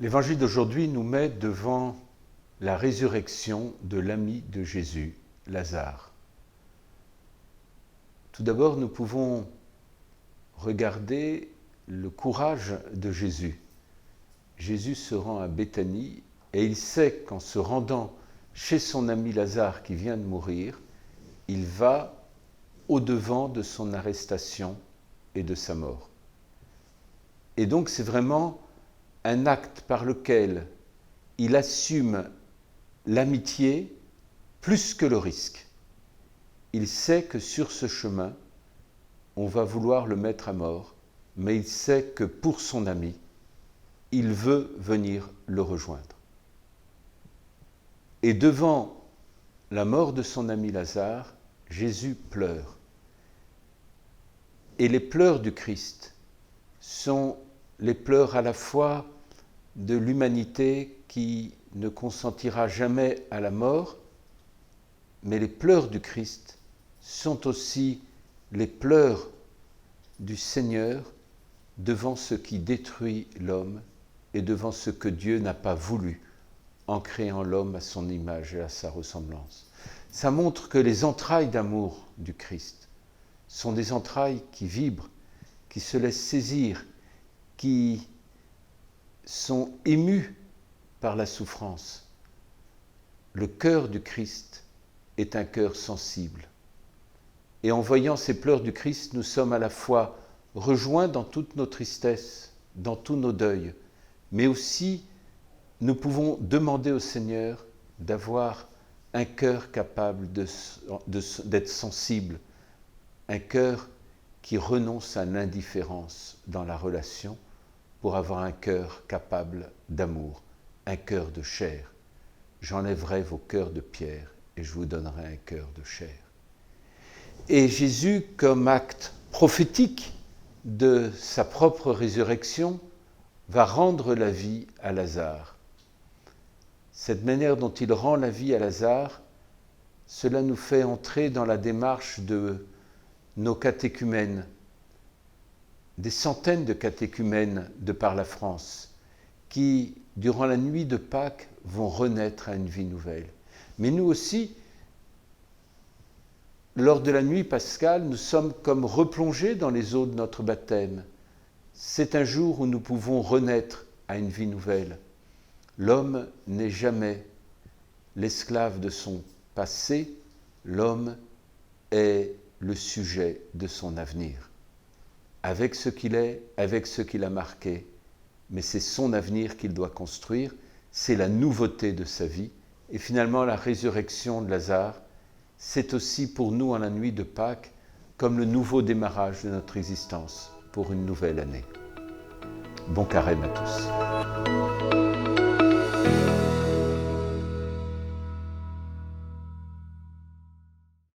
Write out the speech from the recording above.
L'évangile d'aujourd'hui nous met devant la résurrection de l'ami de Jésus, Lazare. Tout d'abord, nous pouvons regarder le courage de Jésus. Jésus se rend à Béthanie et il sait qu'en se rendant chez son ami Lazare qui vient de mourir, il va au-devant de son arrestation et de sa mort. Et donc c'est vraiment un acte par lequel il assume l'amitié plus que le risque. Il sait que sur ce chemin, on va vouloir le mettre à mort, mais il sait que pour son ami, il veut venir le rejoindre. Et devant la mort de son ami Lazare, Jésus pleure. Et les pleurs du Christ sont les pleurs à la fois de l'humanité qui ne consentira jamais à la mort, mais les pleurs du Christ sont aussi les pleurs du Seigneur devant ce qui détruit l'homme et devant ce que Dieu n'a pas voulu en créant l'homme à son image et à sa ressemblance. Ça montre que les entrailles d'amour du Christ sont des entrailles qui vibrent, qui se laissent saisir, qui sont émues par la souffrance. Le cœur du Christ est un cœur sensible. Et en voyant ces pleurs du Christ, nous sommes à la fois rejoints dans toute nos tristesses, dans tous nos deuils, mais aussi nous pouvons demander au Seigneur d'avoir un cœur capable d'être sensible, un cœur qui renonce à l'indifférence dans la relation pour avoir un cœur capable d'amour, un cœur de chair. J'enlèverai vos cœurs de pierre et je vous donnerai un cœur de chair. Et Jésus, comme acte prophétique de sa propre résurrection, va rendre la vie à Lazare. Cette manière dont il rend la vie à Lazare, cela nous fait entrer dans la démarche de nos catéchumènes, des centaines de catéchumènes de par la France, qui, durant la nuit de Pâques, vont renaître à une vie nouvelle. Mais nous aussi, lors de la nuit pascale, nous sommes comme replongés dans les eaux de notre baptême. C'est un jour où nous pouvons renaître à une vie nouvelle. L'homme n'est jamais l'esclave de son passé, l'homme est le sujet de son avenir. Avec ce qu'il est, avec ce qu'il a marqué, mais c'est son avenir qu'il doit construire, c'est la nouveauté de sa vie. Et finalement, la résurrection de Lazare, c'est aussi pour nous, en la nuit de Pâques, comme le nouveau démarrage de notre existence pour une nouvelle année. Bon carême à tous.